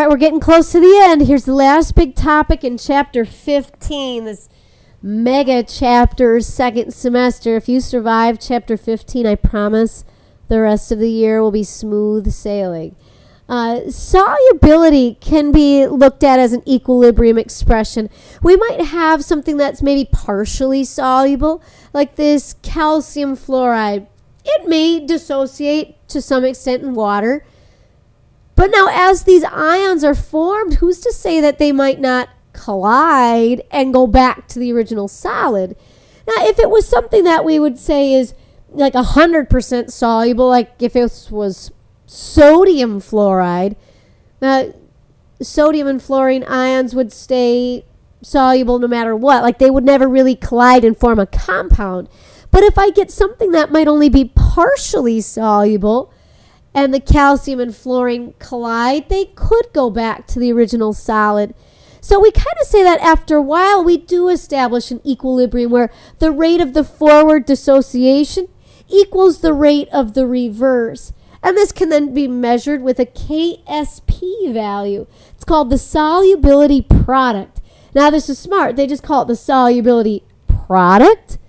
right, we're getting close to the end. Here's the last big topic in chapter 15, this mega chapter, second semester. If you survive chapter 15, I promise the rest of the year will be smooth sailing. Solubility can be looked at as an equilibrium expression. We might have something that's maybe partially soluble, like this calcium fluoride. It may dissociate to some extent in water. But now as these ions are formed, who's to say that they might not collide and go back to the original solid? Now, if it was something that we would say is like 100% soluble, like if it was sodium fluoride, sodium and fluorine ions would stay soluble no matter what. Like they would never really collide and form a compound. But if I get something that might only be partially soluble, and the calcium and fluorine collide, they could go back to the original solid. So we kind of say that after a while, we do establish an equilibrium where the rate of the forward dissociation equals the rate of the reverse. And this can then be measured with a Ksp value. It's called the solubility product. Now this is smart. They just call it the solubility product,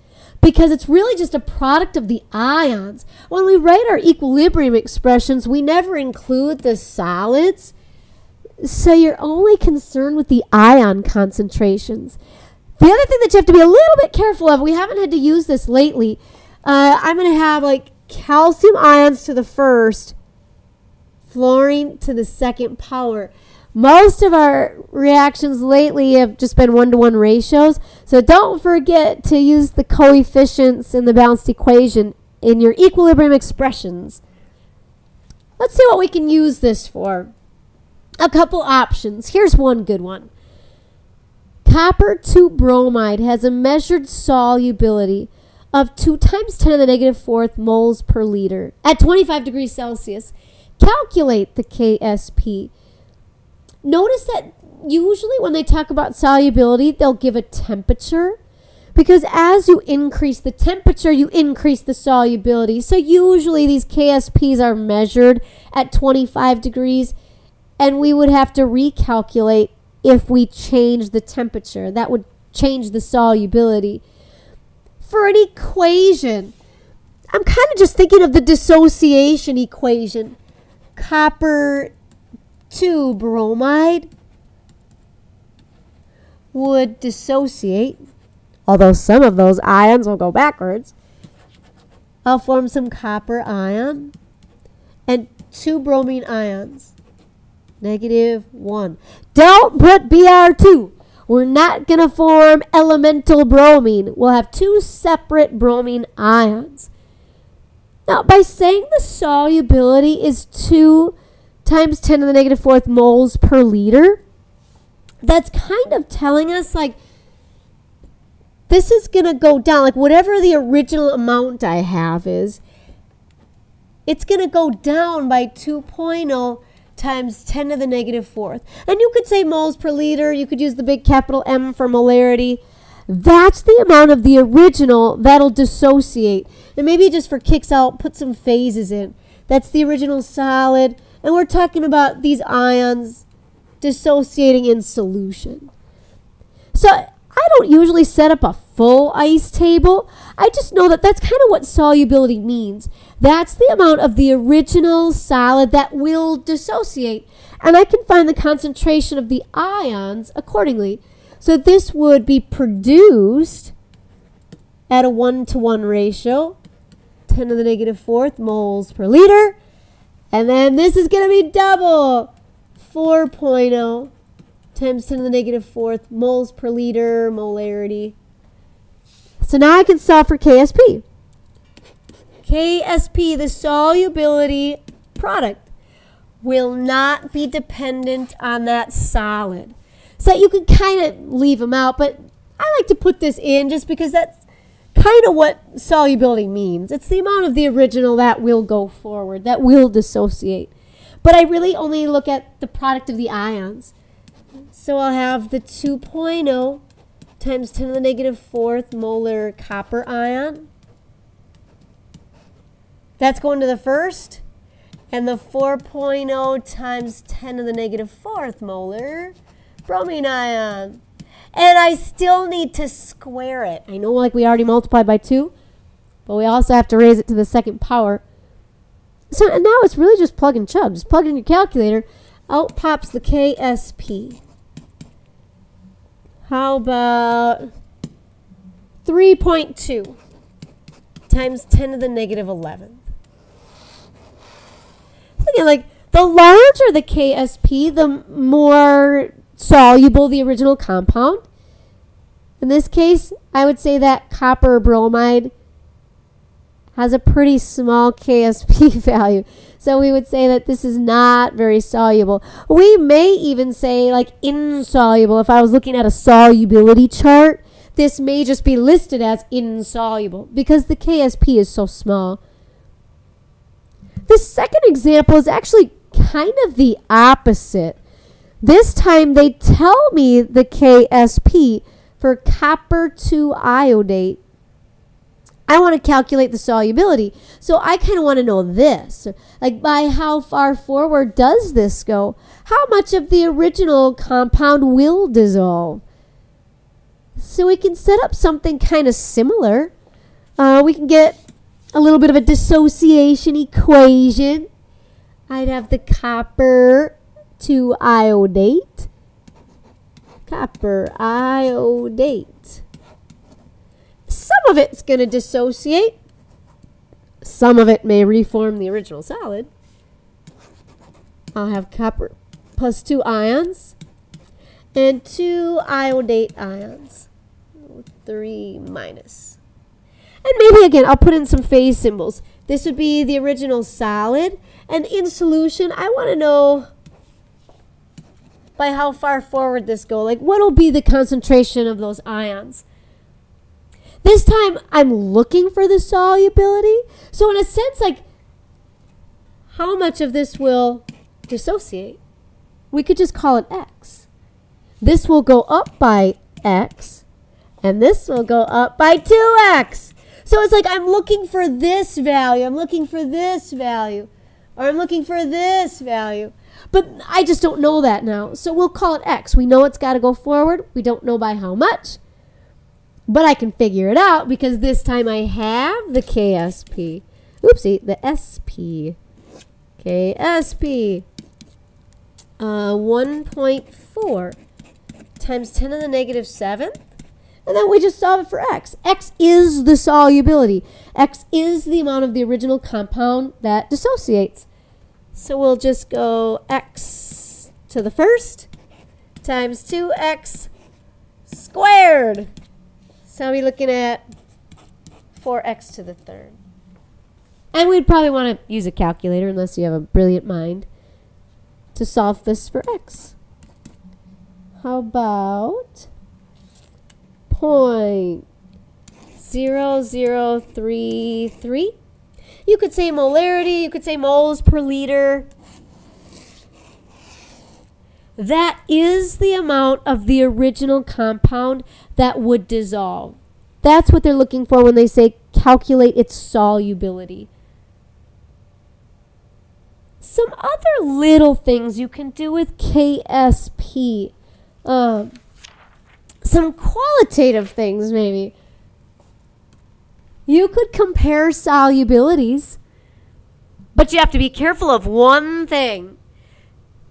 because it's really just a product of the ions. When we write our equilibrium expressions, we never include the solids. So you're only concerned with the ion concentrations. The other thing that you have to be a little bit careful of, we haven't had to use this lately. I'm going to have like calcium ions to the first, fluorine to the second power. Most of our reactions lately have just been 1-to-1 ratios. So don't forget to use the coefficients in the balanced equation in your equilibrium expressions. Let's see what we can use this for. A couple options. Here's one good one. Copper 2 bromide has a measured solubility of 2 times 10 to the negative 4th moles per liter at 25 degrees Celsius. Calculate the Ksp. Notice that usually when they talk about solubility, they'll give a temperature, because as you increase the temperature, you increase the solubility. So usually these Ksps are measured at 25 degrees, and we would have to recalculate if we change the temperature. That would change the solubility. For an equation, I'm kind of just thinking of the dissociation equation. Copper 2 bromide would dissociate, although some of those ions will go backwards. I'll form some copper ion and 2 bromine ions. -1. Don't put Br2. We're not going to form elemental bromine. We'll have 2 separate bromine ions. Now, by saying the solubility is 2 times 10 to the negative 4th moles per liter, that's kind of telling us like this is going to go down, like whatever the original amount I have is, it's going to go down by 2.0 times 10 to the negative 4th. And you could say moles per liter, you could use the big capital M for molarity. That's the amount of the original that'll dissociate. And maybe just for kicks, I'll put some phases in. That's the original solid. And we're talking about these ions dissociating in solution. So I don't usually set up a full ice table. I just know that that's kind of what solubility means. That's the amount of the original solid that will dissociate. And I can find the concentration of the ions accordingly. So this would be produced at a 1-to-1 ratio, 10 to the negative 4th moles per liter. And then this is going to be double, 4.0 times 10 to the negative 4th moles per liter, molarity. So now I can solve for Ksp. Ksp, the solubility product, will not be dependent on that solid. So you can kind of leave them out, but I like to put this in just because that's kind of what solubility means. It's the amount of the original that will go forward, that will dissociate. But I really only look at the product of the ions. So I'll have the 2.0 times 10 to the negative 4th molar copper ion. That's going to the first. and the 4.0 times 10 to the negative 4th molar bromine ion. And I still need to square it. I know, like, we already multiplied by 2, but we also have to raise it to the second power. So now it's really just plug and chug. Just plug in your calculator. Out pops the Ksp. How about 3.2 times 10 to the negative 11th? Again, like, the larger the Ksp, the more soluble the original compound. In this case, I would say that copper bromide has a pretty small Ksp value. So we would say that this is not very soluble. We may even say, like, insoluble. If I was looking at a solubility chart, this may just be listed as insoluble because the Ksp is so small. The second example is actually kind of the opposite. This time they tell me the Ksp for copper 2 iodate. I want to calculate the solubility. So I kind of want to know this. Like, by how far forward does this go? How much of the original compound will dissolve? So we can set up something kind of similar. We can get a little bit of a dissociation equation. I'd have the copper 2 iodate. Copper iodate. Some of it's going to dissociate. Some of it may reform the original solid. I'll have copper plus 2 ions and 2 iodate ions. 3 minus. And maybe again, I'll put in some phase symbols. This would be the original solid. And in solution, I want to know by how far forward this goes. Like, what will be the concentration of those ions? This time, I'm looking for the solubility. So in a sense, like, how much of this will dissociate? We could just call it X. This will go up by X, and this will go up by 2X. So it's like I'm looking for this value, I'm looking for this value, or I'm looking for this value. But I just don't know that now. So we'll call it X. We know it's got to go forward. We don't know by how much. But I can figure it out because this time I have the Ksp. Oopsie, the Sp. Ksp. 1.4 times 10 to the negative 7th. And then we just solve it for X. X is the solubility. X is the amount of the original compound that dissociates. So we'll just go X to the first times 2X squared. So I'll be looking at 4X to the third. And we'd probably want to use a calculator unless you have a brilliant mind to solve this for X. How about 0.0033? You could say molarity, you could say moles per liter. That is the amount of the original compound that would dissolve. That's what they're looking for when they say calculate its solubility. Some other little things you can do with Ksp. Some qualitative things maybe. You could compare solubilities, but you have to be careful of one thing.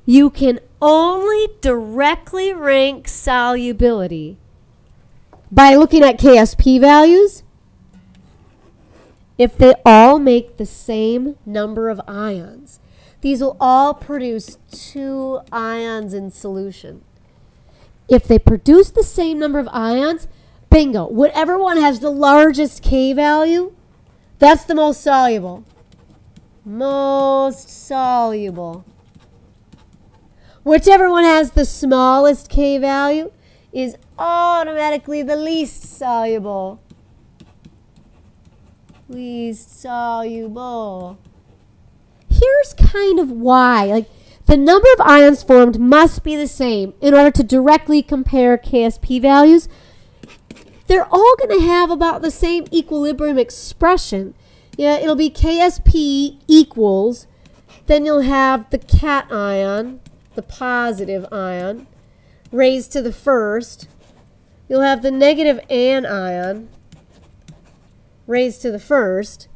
You can only directly rank solubility by looking at Ksp values if they all make the same number of ions. These will all produce 2 ions in solution. If they produce the same number of ions, bingo. Whatever one has the largest K value, that's the most soluble. Most soluble. Whichever one has the smallest K value is automatically the least soluble. Least soluble. Here's kind of why. Like, the number of ions formed must be the same in order to directly compare Ksp values. They're all going to have about the same equilibrium expression. Yeah, it'll be Ksp equals then you'll have the cation, the positive ion, raised to the first. You'll have the negative anion raised to the first.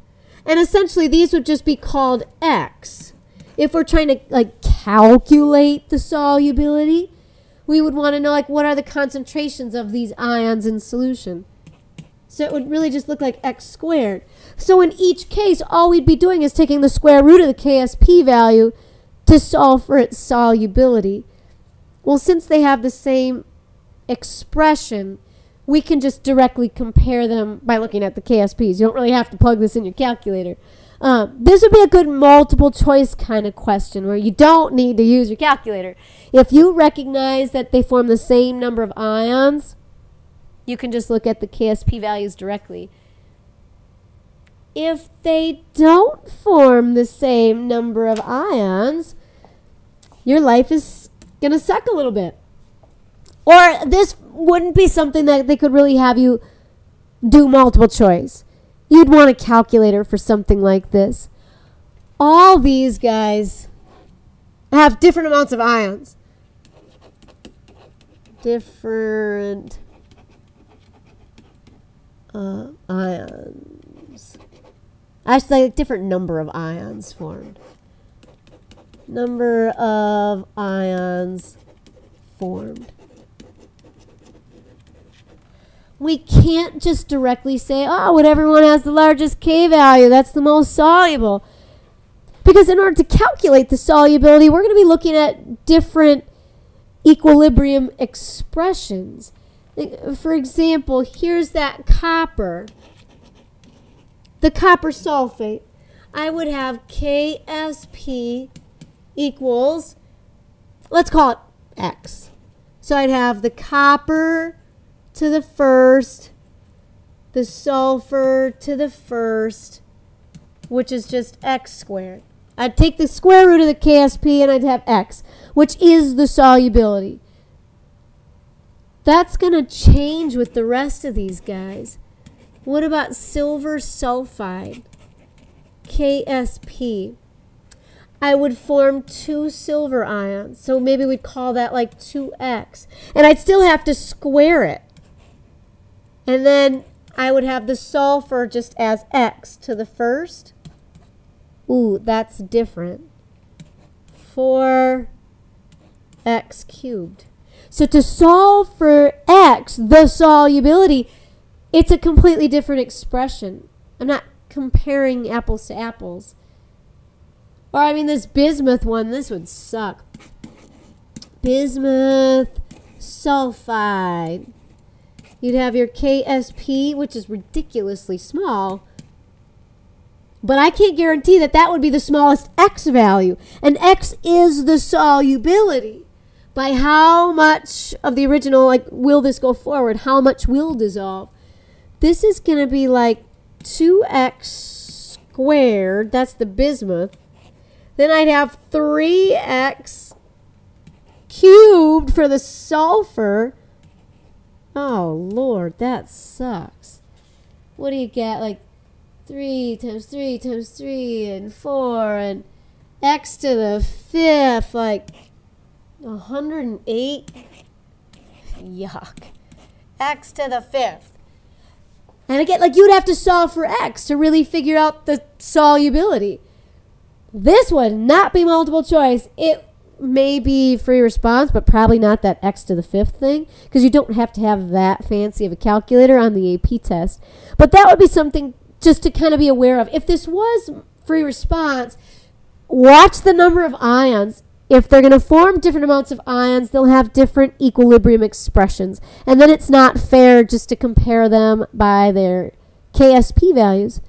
And essentially, these would just be called X. If we're trying to like calculate the solubility, we would want to know like what are the concentrations of these ions in solution. So it would really just look like X squared. So in each case, all we'd be doing is taking the square root of the Ksp value to solve for its solubility. Well, since they have the same expression, we can just directly compare them by looking at the Ksps. You don't really have to plug this in your calculator. This would be a good multiple choice kind of question where you don't need to use your calculator. If you recognize that they form the same number of ions, you can just look at the Ksp values directly. If they don't form the same number of ions, your life is going to suck a little bit. Or this wouldn't be something that they could really have you do multiple choice. You'd want a calculator for something like this. All these guys have different amounts of ions. Different ions. Actually, like different number of ions formed. Number of ions formed. We can't just directly say, oh, whatever one has the largest K value, that's the most soluble. Because in order to calculate the solubility, we're going to be looking at different equilibrium expressions. For example, here's that copper. The copper sulfate. I would have Ksp equals, let's call it X. So I'd have the copper to the first, the sulfur to the first, which is just X squared. I'd take the square root of the Ksp and I'd have X, which is the solubility. That's going to change with the rest of these guys. What about silver sulfide? Ksp. I would form 2 silver ions. So maybe we'd call that like 2X. And I'd still have to square it. And then I would have the sulfur just as X to the first. Ooh, that's different. 4X cubed. So to solve for X, the solubility, it's a completely different expression. I'm not comparing apples to apples. Or I mean this bismuth one, this would suck. Bismuth sulfide. You'd have your Ksp, which is ridiculously small. But I can't guarantee that that would be the smallest X value. And X is the solubility. By how much of the original, like, will this go forward? How much will dissolve? This is going to be like 2X squared. That's the bismuth. Then I'd have 3X cubed for the sulfur. Oh, Lord, that sucks. What do you get? Like 3 times 3 times 3 and 4 and X to the 5th, like 108. Yuck. X to the 5th. And again, like you'd have to solve for X to really figure out the solubility. This would not be multiple choice. It may be free response, but probably not that X to the 5th thing, because you don't have to have that fancy of a calculator on the AP test. But that would be something just to kind of be aware of. If this was free response, watch the number of ions. If they're going to form different amounts of ions, they'll have different equilibrium expressions. And then it's not fair just to compare them by their Ksp values.